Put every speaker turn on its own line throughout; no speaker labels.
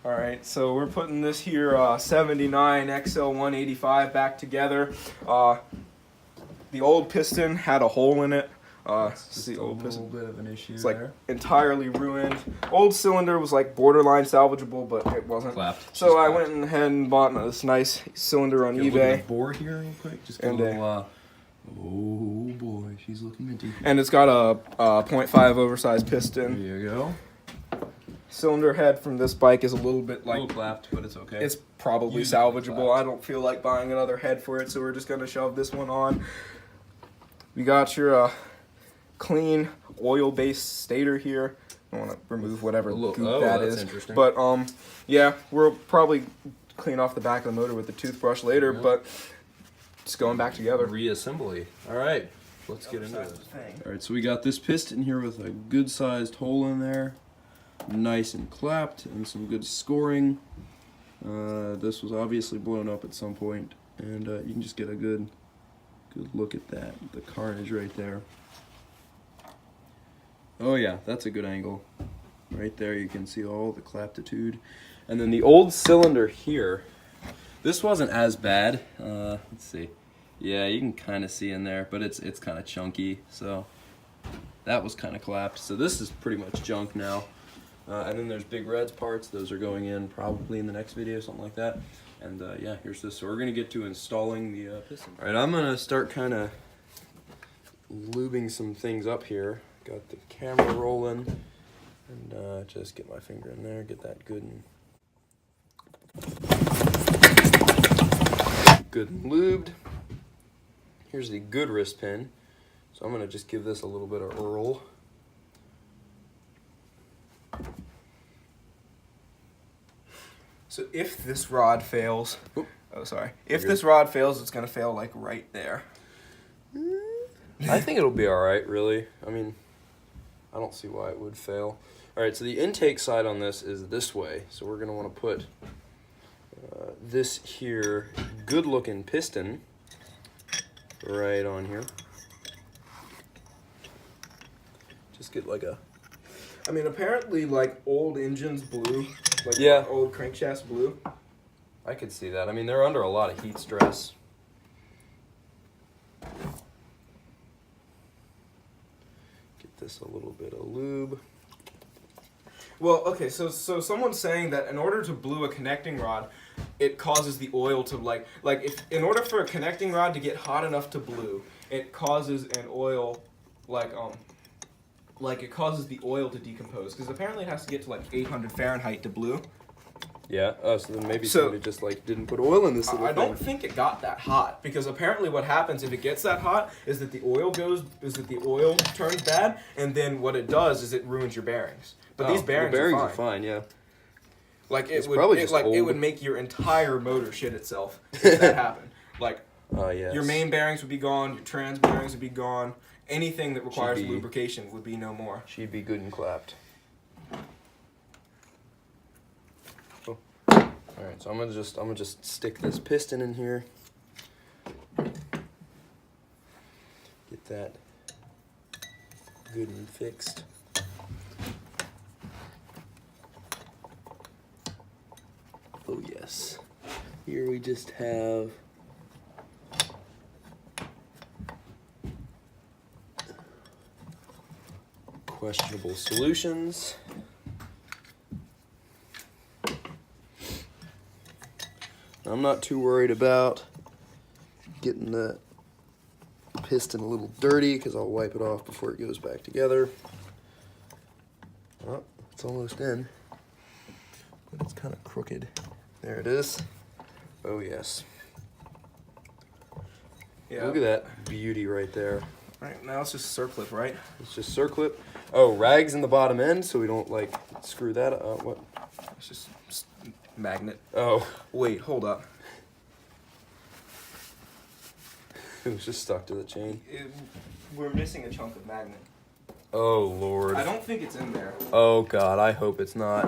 Alright, so we're putting this here 79 XL 185 back together. The old piston had a hole in it.
It's the old piston. A little bit of an issue.
It's like entirely ruined. Old cylinder was like borderline salvageable, but it wasn't.
Clapped.
So I went ahead and bought this nice cylinder on eBay.
Look at the bore here real quick. Just get a little, oh boy, she's looking minty.
And it's got a 0.5 oversized piston.
There you go.
Cylinder head from this bike is a little bit like...
A little clapped, but it's okay.
It's probably salvageable. I don't feel like buying another head for it, so we're just going to shove this one on. We got your clean oil-based stator here. I want to remove whatever goop that is. But yeah, we'll probably clean off the back of the motor with the toothbrush later, but it's going back together.
Reassembly. All right, let's get into it. All right, so we got this piston here with a good-sized hole in there. Nice and clapped, and some good scoring. This was obviously blown up at some point, and you can just get a good look at that, the carnage right there. Oh yeah, that's a good angle. Right there you can see all the claptitude. And then the old cylinder here, this wasn't as bad. Let's see. Yeah, you can kind of see in there, but it's kind of chunky, so that was kind of clapped. So this is pretty much junk now. And then there's Big Red's parts. Those are going in probably in the next video, something like that. And yeah, here's this. So we're going to get to installing the piston. All right, I'm going to start kind of lubing some things up here. Got the camera rolling. And just get my finger in there, get that good and lubed. Here's the good wrist pin. So I'm going to just give this a little bit of Earl.
So if this rod fails, if this rod fails, it's gonna fail like right there.
I think it'll be all right, really. I mean, I don't see why it would fail. All right, so the intake side on this is this way. So we're gonna want to put this here good-looking piston right on here. Just get like a.
I mean, apparently, like old engines blew. Like old crankshafts blew.
I could see that. I mean, they're under a lot of heat stress. Get this a little bit of lube.
Well, okay, so someone's saying that in order to blue a connecting rod, it causes the oil to like if in order for a connecting rod to get hot enough to blue, it causes an oil like it causes the oil to decompose, because apparently it has to get to like 800 Fahrenheit to blue.
Yeah. Oh, so then maybe somebody just like didn't put oil in this little
I don't think it got that hot, because apparently what happens if it gets that hot is that the oil turns bad, and then what it does is it ruins your bearings. But these bearings
are fine. Yeah.
Like it would make your entire motor shit itself if that happened. Like your main bearings would be gone, your trans bearings would be gone. Anything that requires lubrication would be no more.
She'd be good and clapped. Oh. All right, so I'm gonna just stick this piston in here. Get that good and fixed. Oh yes. Here we just have questionable solutions. I'm not too worried about getting the piston a little dirty, because I'll wipe it off before it goes back together. Oh, it's almost in, but it's kind of crooked. There it is. Oh yes. Yeah. Look at that beauty right there.
Right, now it's just circlip, right?
It's just circlip. Oh, rags in the bottom end, so we don't like screw that up. What?
It's just magnet.
Oh,
wait, hold up.
It was just stuck to the chain.
We're missing a chunk of magnet.
Oh Lord.
I don't think it's in there.
Oh God, I hope it's not.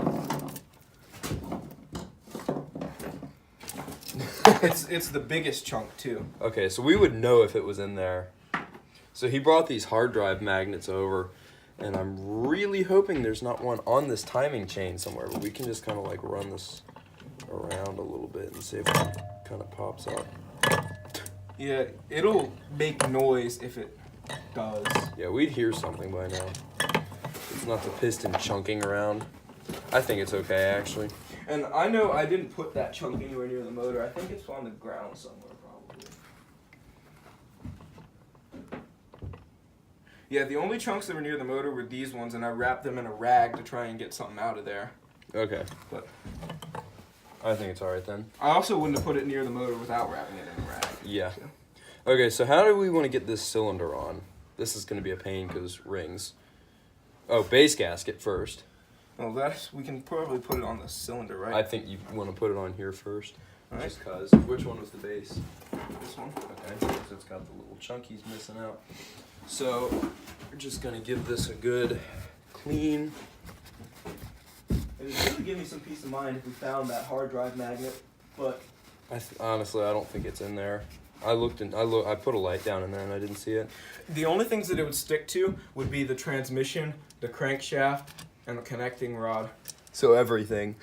It's the biggest chunk too.
Okay, so we would know if it was in there. So he brought these hard drive magnets over, And I'm really hoping there's not one on this timing chain somewhere, but we can just kind of like run this around a little bit and see if it kind of pops out.
Yeah, it'll make noise if it does.
Yeah, we'd hear something by now. It's not the piston chunking around. I think it's okay, actually.
And I know I didn't put that chunk anywhere near the motor. I think it's on the ground somewhere, probably. Yeah, the only chunks that were near the motor were these ones, and I wrapped them in a rag to try and get something out of there.
Okay.
But
I think it's alright then.
I also wouldn't have put it near the motor without wrapping it in a rag.
Yeah. Okay, so how do we want to get this cylinder on? This is going to be a pain because rings. Oh, base gasket first.
Well, we can probably put it on the cylinder, right?
I think you want to put it on here first.
All right.
Just cause. Which one was the base?
This one.
Okay, so it's got the little chunkies missing out. So we're just going to give this a good clean.
It would really give me some peace of mind if we found that hard drive magnet, but
Honestly, I don't think it's in there. I put a light down in there and I didn't see it.
the only things that it would stick to would be the transmission, the crankshaft, and the connecting rod.
So everything.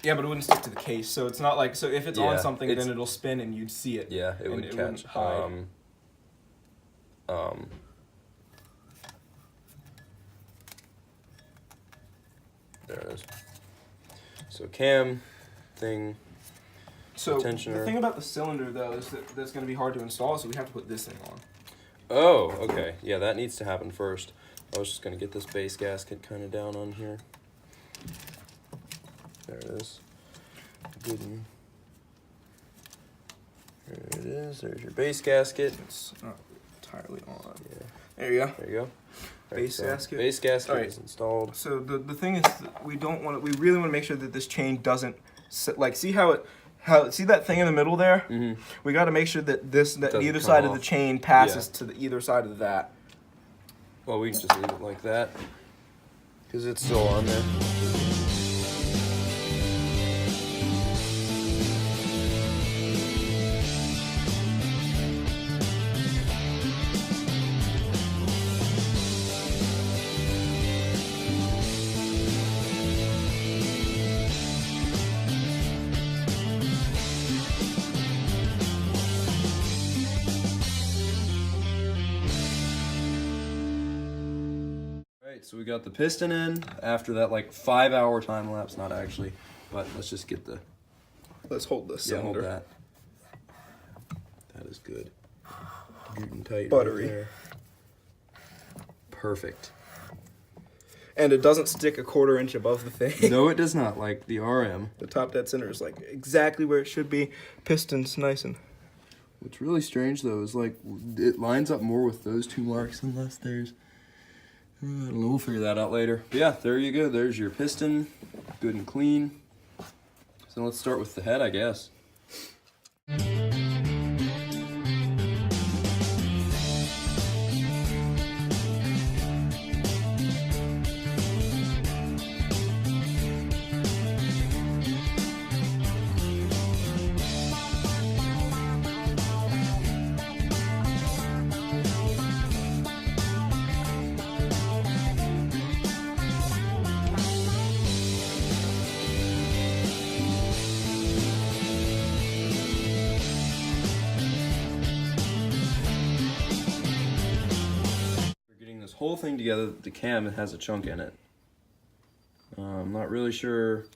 Yeah, but it wouldn't stick to the case, so it's not like, so if it's on
Yeah,
something, then it'll spin and you'd see it.
Yeah, it
and
would
it
catch.
wouldn't hide.
There it is. So cam thing.
So the
tensioner.
thing about the cylinder, though, is that that's going to be hard to install, so we have to put this thing on.
Oh, okay. Yeah, that needs to happen first. I was just going to get this base gasket kind of down on here. There it is. Good. There it is. There's your base gasket.
It's not entirely on.
Yeah.
There you go.
There you go.
Base gasket.
Base gasket
Alright.
is installed.
So the thing is, that we really want to make sure that this chain doesn't like, see see that thing in the middle there?
Mm-hmm.
We got to make sure that
Doesn't
either
come
side of
off.
the chain passes
Yeah.
to the either side of that.
Well, we can just leave it like that because it's still on there. So we got the piston in after that like 5-hour time lapse, not actually, but let's just get the,
Let's hold this
yeah,
cylinder.
hold that. That is good. Good and tight.
Buttery.
Right there. Perfect.
And it doesn't stick a 1/4 inch above the thing.
No, it does not, like the RM.
The top dead center is like exactly where it should be. Piston's nice and...
What's really strange though is like it lines up more with those two marks unless there's, I don't know, we'll figure that out later. But yeah, there you go. There's your piston, good and clean. So let's start with the head, I guess. Whole thing together, the cam has a chunk in it. I'm not really sure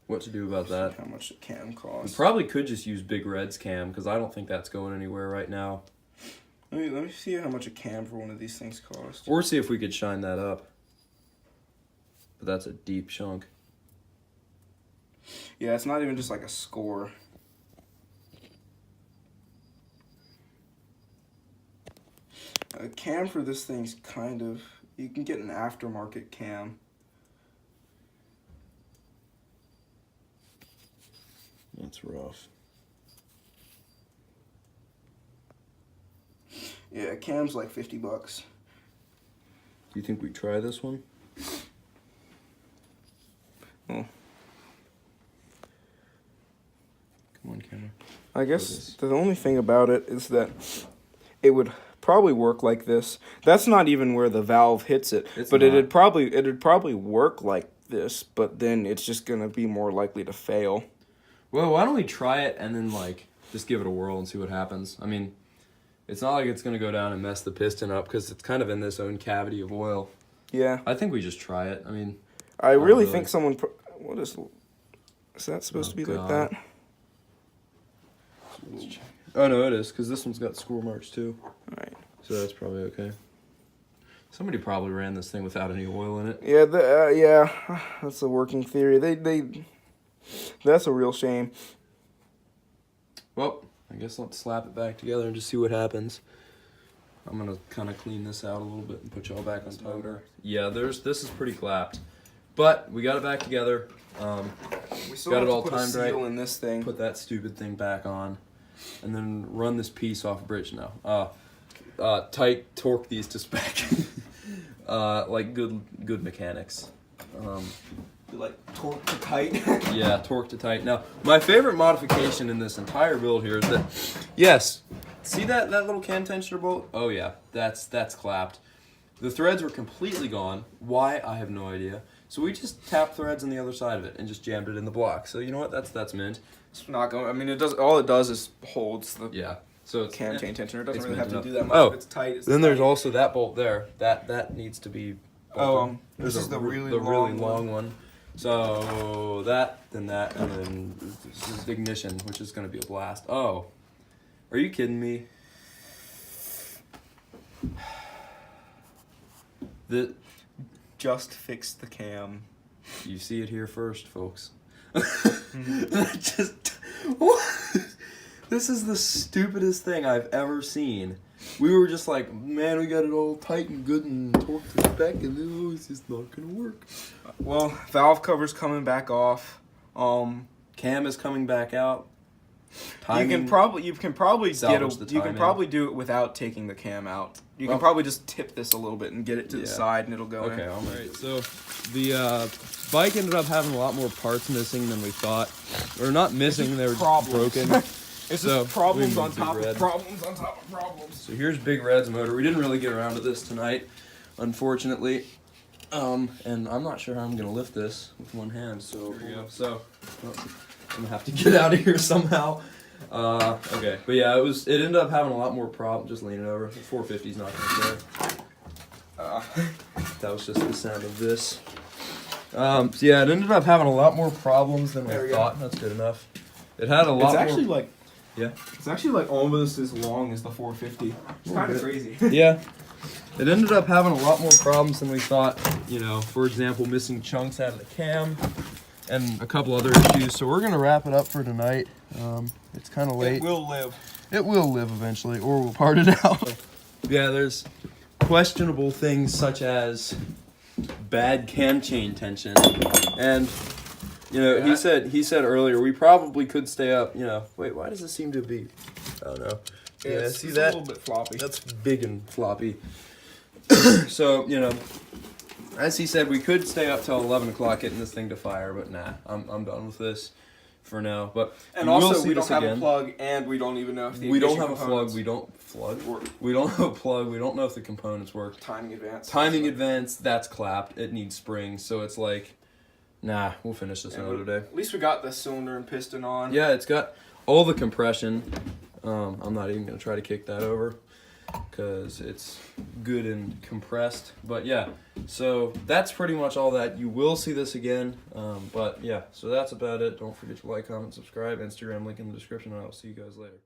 what to do about that.
How much the cam
We
costs.
probably could just use Big Red's cam because I don't think that's going anywhere right now.
Let me see how much a cam for one of these things costs.
Or see if we could shine that up. But that's a deep chunk.
Yeah, it's not even just like a score. A cam for this thing's kind of... You can get an aftermarket cam.
That's rough.
Yeah, a cam's like $50.
Do you think we try this one?
Oh.
Come on, camera.
I guess
Focus.
the only thing about it is that it would probably work like this. That's not even where the valve hits it,
It's
but
not.
it'd probably work like this, but then it's just gonna be more likely to fail.
Well, why don't we try it and then like just give it a whirl and see what happens? I mean, it's not like it's gonna go down and mess the piston up because it's kind of in this own cavity of oil.
Yeah,
I think we just try it. I mean,
I really
really.
think someone. What is that supposed to be like
God.
that?
Oh no, it is because this one's got score marks too.
All right.
So that's probably okay. Somebody probably ran this thing without any oil in it.
Yeah, yeah, that's a working theory. That's a real shame.
Well, I guess let's slap it back together and just see what happens. I'm gonna kind of clean this out a little bit and put y'all back on top. Yeah, this is pretty clapped, but we got it back together.
We still
Got
have
it all
to put a
timed
seal
right.
in this thing.
Put that stupid thing back on, and then run this piece off a bridge now. Tight torque these to spec, like good mechanics.
Like torque to tight.
Yeah, torque to tight. Now, my favorite modification in this entire build here is that, yes, see that little cam tensioner bolt? Oh yeah, that's clapped. The threads were completely gone. Why? I have no idea. So we just tapped threads on the other side of it and just jammed it in the block. So you know what? That's mint.
It's not going. I mean, it does. All it does is holds the
Yeah. So it's
cam chain tensioner. It doesn't
it's
really have to
mint
do
enough.
that much.
Oh,
If it's tight. It's
then there's
tight.
also that bolt there. That needs to be. bolted.
This is the really
long
long
one. So that, and then this is the ignition, which is going to be a blast. Oh, are you kidding me?
Just fix the cam.
You see it here first, folks. This is the stupidest thing I've ever seen. We were just like, man, we got it all tight and good and torqued to spec, and it's just not gonna work.
Well, valve cover's coming back off.
Cam is coming back out.
You can probably
salvage the
you can
timing.
probably do it without taking the cam out. You can probably just tip this a little bit and get it to the
Yeah.
side, and it'll go
Okay,
in.
all right. So the bike ended up having a lot more parts missing than we thought, or not missing. They were
Problems.
broken.
It's
So,
just problems
we
on
moved
top
Big
of
Red.
problems on top of problems.
So here's Big Red's motor. We didn't really get around to this tonight, unfortunately. And I'm not sure how I'm gonna lift this with one hand. So here we go. So I'm gonna have to get out of here somehow. Okay, but yeah, it ended up having a lot more problems. Just leaning over. The 450's not gonna care. That was just the sound of this. So yeah, it ended up having a lot more problems than
There
we
we go.
thought. That's good enough. It had a lot
It's
more.
actually like
Yeah.
It's actually like almost as long as the 450. It's kind of crazy.
Yeah. It ended up having a lot more problems than we thought. You know, for example, missing chunks out of the cam and a couple other issues. So we're gonna wrap it up for tonight. It's kind of late.
It will live.
It will live eventually, or we'll part it out. Yeah, there's questionable things such as bad cam chain tension, and you know,
Yeah.
he said earlier we probably could stay up. You know, wait, why does it seem to be? I don't know. Yeah, see
it's
that?
a little bit floppy.
That's big and floppy. So, you know, as he said, we could stay up till 11 o'clock getting this thing to fire, but nah, I'm done with this for now. But
And
we will
also,
see
we
this
don't have
again.
a plug, and we don't even know if the
We don't
ignition
have a plug.
components
We don't plug.
work.
We don't have a plug. We don't know if the components work.
Timing advance.
Timing advance, that's clapped. It needs springs, so it's like, nah, we'll finish this another day.
At least we got the cylinder and piston on.
Yeah, it's got all the compression. I'm not even gonna try to kick that over because it's good and compressed. But yeah, so that's pretty much all that. You will see this again. But yeah, so that's about it. Don't forget to like, comment, subscribe. Instagram link in the description, and I'll see you guys later.